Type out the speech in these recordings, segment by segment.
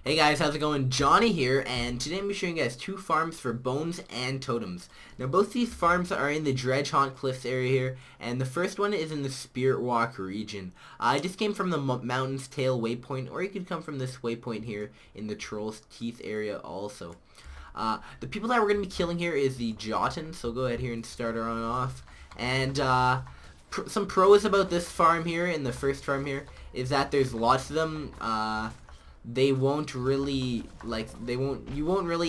Hey guys, how's it going? Johnny here, and today I'm showing you guys two farms for bones and totems. Now both these farms are in the Dredge Haunt Cliffs area here, and the first one is in the Spirit Walk region. I just came from the Mountain's Tail waypoint, or you could come from this waypoint here in the Troll's Teeth area also. The people that we're going to be killing here is the Jotun, so go ahead here and start her on off. And some pros about this farm here, in the first farm here, is that there's lots of them. You won't really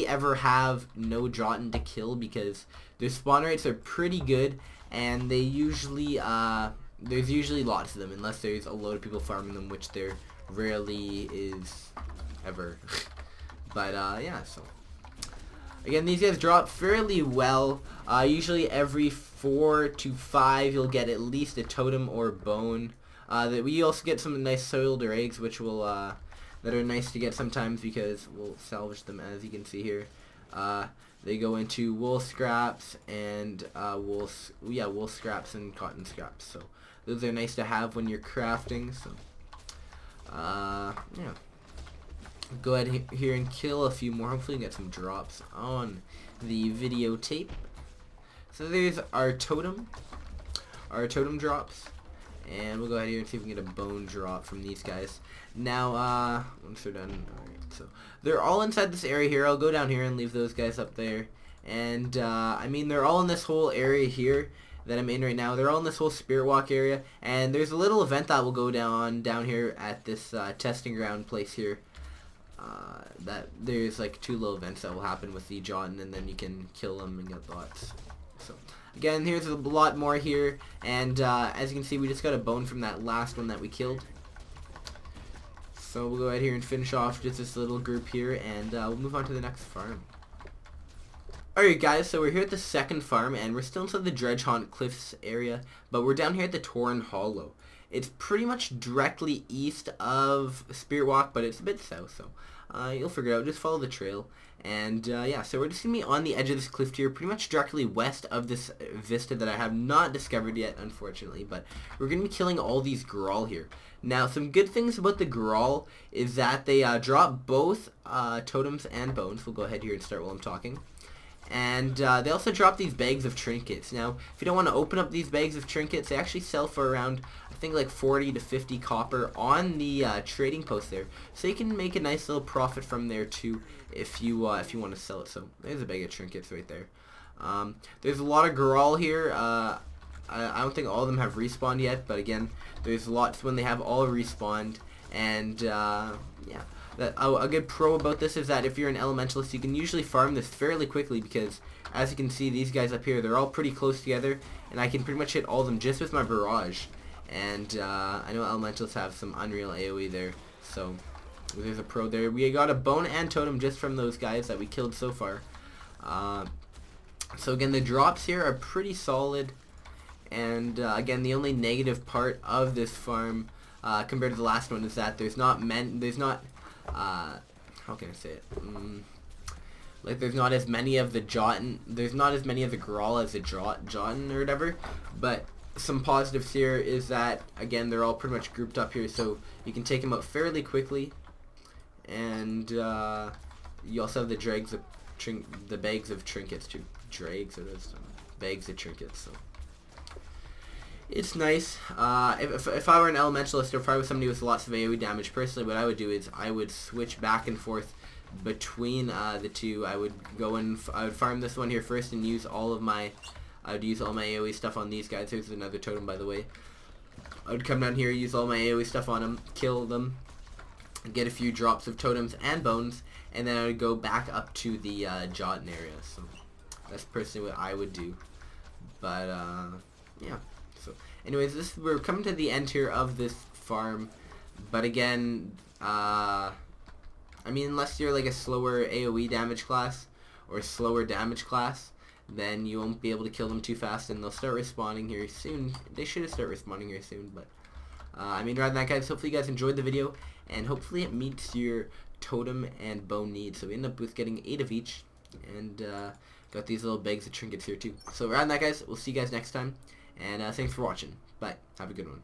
ever have no Jotun to kill because their spawn rates are pretty good, and they usually there's usually lots of them unless there's a load of people farming them, which there rarely is ever. But yeah, so again, these guys drop fairly well. Usually every 4 to 5 you'll get at least a totem or bone. We also get some nice soiled or eggs, which will that are nice to get sometimes because we'll salvage them, as you can see here. They go into wool scraps and wool scraps and cotton scraps. So those are nice to have when you're crafting. So yeah, go ahead here and kill a few more. Hopefully get some drops on the videotape. So there's our totem drops. And we'll go ahead here and see if we can get a bone drop from these guys. Now, once they're done, alright, so they're all inside this area here. I'll go down here and leave those guys up there. And, I mean, they're all in this whole area here that I'm in right now. They're all in this whole Spirit Walk area. And there's a little event that will go down here at this testing ground place here. That there's like 2 little events that will happen with the Jotun, and then you can kill them and get lots. So again, here's a lot more here, and as you can see, we just got a bone from that last one that we killed. So we'll go ahead here and finish off just this little group here, and we'll move on to the next farm. Alright guys, so we're here at the second farm, and we're still inside the Dredge Haunt Cliffs area, but we're down here at the Torn Hollow. It's pretty much directly east of Spirit Walk, but it's a bit south, so you'll figure it out. Just follow the trail. And yeah, so we're just going to be on the edge of this cliff here, pretty much directly west of this vista that I have not discovered yet, unfortunately. But we're going to be killing all these Grawl here. Now, some good things about the Grawl is that they drop both totems and bones. We'll go ahead here and start while I'm talking. And they also drop these bags of trinkets. Now, if you don't want to open up these bags of trinkets, they actually sell for around, I think, like 40 to 50 copper on the trading post there. So you can make a nice little profit from there too if you want to sell it. So there's a bag of trinkets right there. There's a lot of Grawl here. I don't think all of them have respawned yet, but again, there's lots when they have all respawned. And yeah. A good pro about this is that if you're an elementalist, you can usually farm this fairly quickly because, as you can see, these guys up here, they're all pretty close together, and I can pretty much hit all of them just with my barrage. And I know elementalists have some unreal AoE there, so there's a pro there. We got a bone and totem just from those guys that we killed so far. So again, the drops here are pretty solid, and again, the only negative part of this farm compared to the last one is that how can I say it? Like there's not as many of the Jotun, there's not as many of the Grawl as the Jotun or whatever, but some positives here is that, again, they're all pretty much grouped up here, so you can take them out fairly quickly, and you also have the bags of trinkets too. Bags of trinkets, so it's nice. If I were an elementalist, or if I was somebody with lots of AoE damage, personally what I would do is I would switch back and forth between the two. I would farm this one here first and use all of my AoE stuff on these guys. Here's another totem, by the way. I would come down here, use all my AoE stuff on them, kill them, get a few drops of totems and bones, and then I would go back up to the Jotun area. So that's personally what I would do. But yeah. So, anyways, we're coming to the end here of this farm, but again, I mean, unless you're like a slower AoE damage class or slower damage class, then you won't be able to kill them too fast, and they'll start respawning here soon. They should start respawning here soon, but I mean, rather than that, guys, hopefully you guys enjoyed the video, and hopefully it meets your totem and bone needs. So we end up with getting 8 of each, and got these little bags of trinkets here too. So rather than that, guys, we'll see you guys next time. And thanks for watching. Bye. Have a good one.